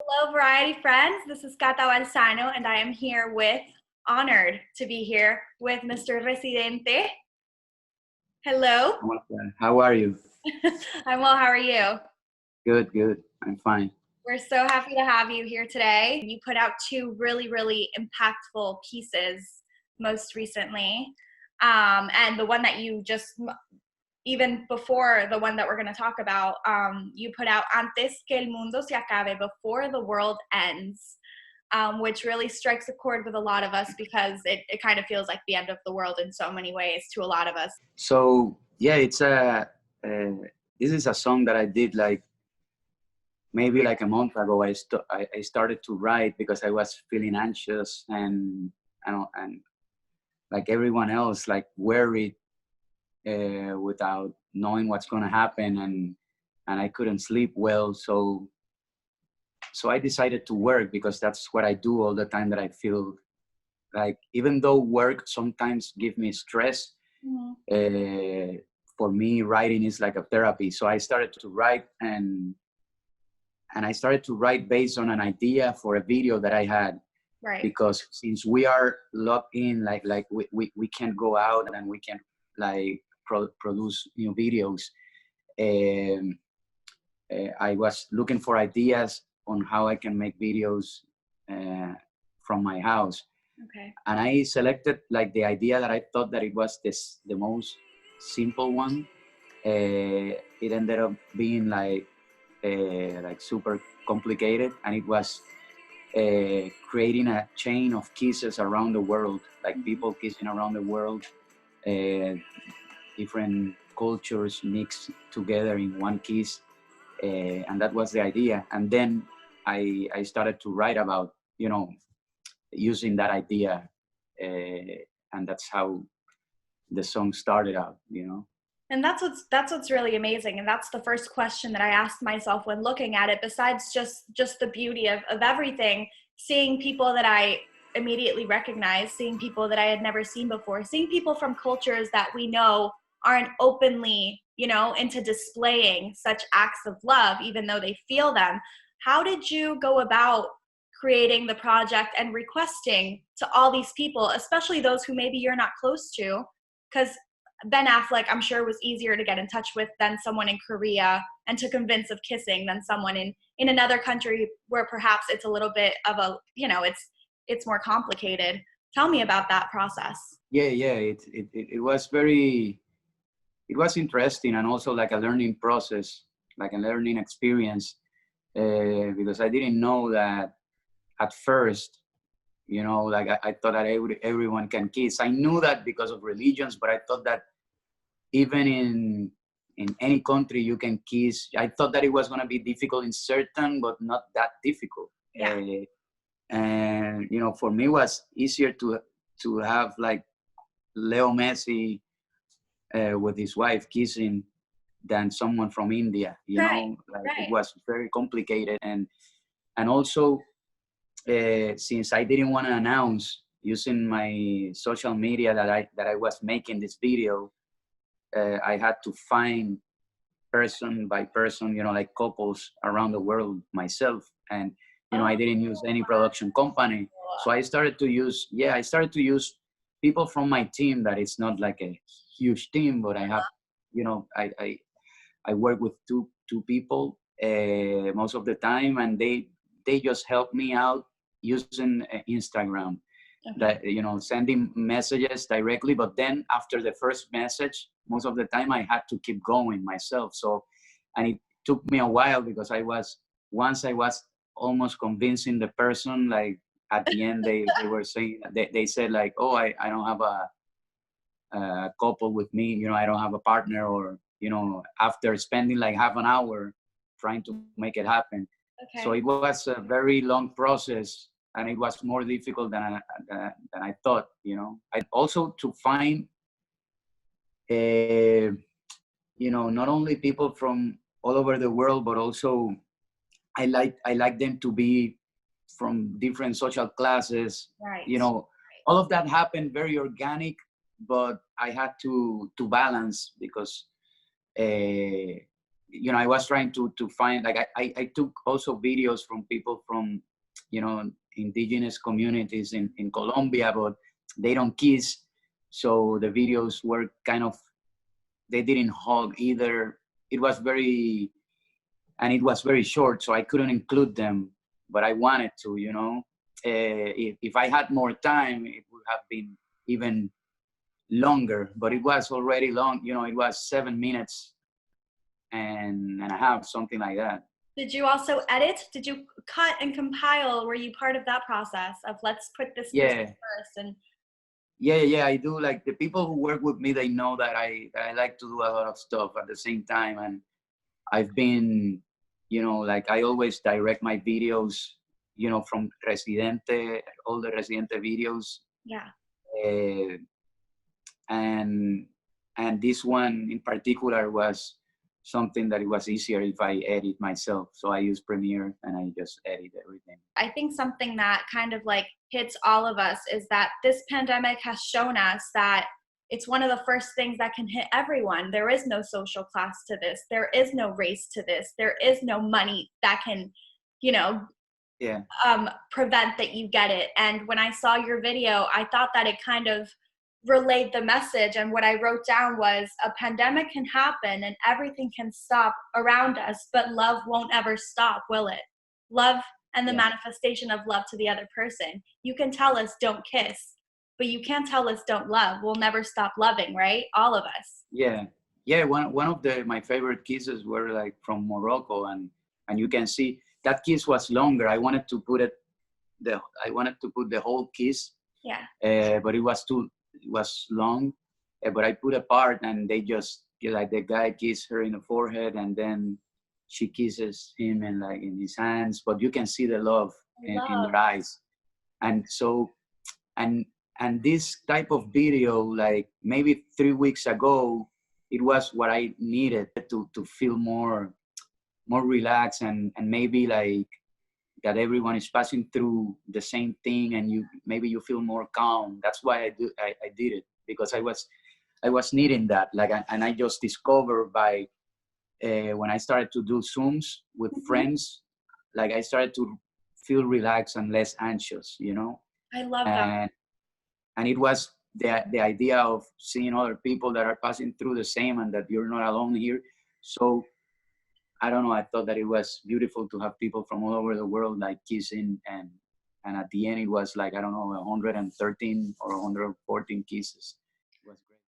Hello, Variety friends. This is Cata Balzano, and I am here honored to be here with Mr. Residente. Hello. How are you? I'm well. How are you? Good, good. I'm fine. We're so happy to have you here today. You put out two really impactful pieces most recently. And the one that you just, even before the one that we're going to talk about, you put out Antes que el mundo se acabe, before the world ends. Which really strikes a chord with a lot of us because it kind of feels like the end of the world in so many ways to a lot of us. So yeah, this is a song that I did like maybe like a month ago. I started to write because I was feeling anxious and like everyone else, like worried without knowing what's gonna happen, and I couldn't sleep well. So I decided to work because that's what I do all the time that I feel like, even though work sometimes give me stress, for me writing is like a therapy. So I started to write, and I started to write based on an idea for a video that I had. Right. Because since we are locked in, like we can't go out and we can't like produce new videos. I was looking for ideas on how I can make videos from my house. Okay. And I selected like the idea that I thought that it was the most simple one. It ended up being like super complicated, and it was creating a chain of kisses around the world, like people kissing around the world, different cultures mixed together in one kiss, and that was the idea. And then I started to write about, using that idea, and that's how the song started out. And that's what's really amazing. And that's the first question that I asked myself when looking at it, besides just the beauty of everything, seeing people that I immediately recognized, seeing people that I had never seen before, seeing people from cultures that we know aren't openly, into displaying such acts of love, even though they feel them. How did you go about creating the project and requesting to all these people, especially those who maybe you're not close to? Because Ben Affleck, I'm sure, was easier to get in touch with than someone in Korea, and to convince of kissing than someone in another country where perhaps it's a little bit of a, it's more complicated. Tell me about that process. Yeah, it was interesting, and also like a learning process, like a learning experience, because I didn't know that at first. Like I thought that everyone can kiss. I knew that because of religions, but I thought that even in any country you can kiss. I thought that it was going to be difficult in certain, but not that difficult. Yeah. And for me it was easier to have like Leo Messi with his wife kissing than someone from India. Right. It was very complicated, and also since I didn't want to announce using my social media that I was making this video, I had to find person by person, like couples around the world myself, and I didn't use any production company. So I started to use people from my team. That it's not like a huge team, but I have, I work with two people most of the time, and they just help me out using Instagram. That sending messages directly, but then after the first message, most of the time I had to keep going myself. So, and it took me a while because once I was almost convincing the person, like at the end they were saying, they said like, oh, I don't have a couple with me, I don't have a partner, or after spending like half an hour trying to make it happen. Okay. So it was a very long process, and it was more difficult than I thought. I also to find not only people from all over the world, but also I like them to be from different social classes. Right. All of that happened very organic, but I had to balance because you know, I was trying to find, like, I took also videos from people from, you know, indigenous communities in Colombia, but they don't kiss. So the videos were kind of, they didn't hug either. It was very, and it was very short, so I couldn't include them, but I wanted to, you know. If I had more time, it would have been even longer, but it was already long, you know, it was 7 minutes and a half, something like that. Did you also edit? Did you cut and compile? Were you part of that process of let's put this person Yeah, first? And yeah, I do. Like, the people who work with me, they know that I like to do a lot of stuff at the same time. And I've been, you know, like, I always direct my videos, you know, from Residente, all the Residente videos. yeah, Uh, and this one in particular was something that it was easier if I edit myself. So I use Premiere and I just edit everything. I think something that kind of like hits all of us is that this pandemic has shown us that it's one of the first things that can hit everyone. There is no social class to this. There is no race to this. There is no money that can, you know, Yeah, prevent that you get it. And when I saw your video, I thought that it kind of relayed the message. And what I wrote down was a pandemic can happen and everything can stop around us, but love won't ever stop, will it? Love and the yeah, manifestation of love to the other person. You can tell us don't kiss, but you can't tell us don't love. We'll never stop loving, right? All of us. yeah, yeah. One of my favorite kisses were like from Morocco, and you can see that kiss was longer. I wanted to put the whole kiss, Yeah. but it was long. But I put a part, and they just, like, the guy kissed her in the forehead, and then she kisses him in, like, in his hands. But you can see the love in Love. their eyes. And so, and this type of video, like, maybe 3 weeks ago, it was what I needed to feel more relaxed, and maybe, like, that everyone is passing through the same thing, and maybe you feel more calm. That's why I did it, because I was needing that. Like, and I just discovered by when I started to do Zooms with Mhm. friends, like, I started to feel relaxed and less anxious, you know. I love that. And it was the idea of seeing other people that are passing through the same, and that you're not alone here. So I don't know, I thought that it was beautiful to have people from all over the world, like, kissing, and at the end it was like, I don't know, 113 or 114 kisses.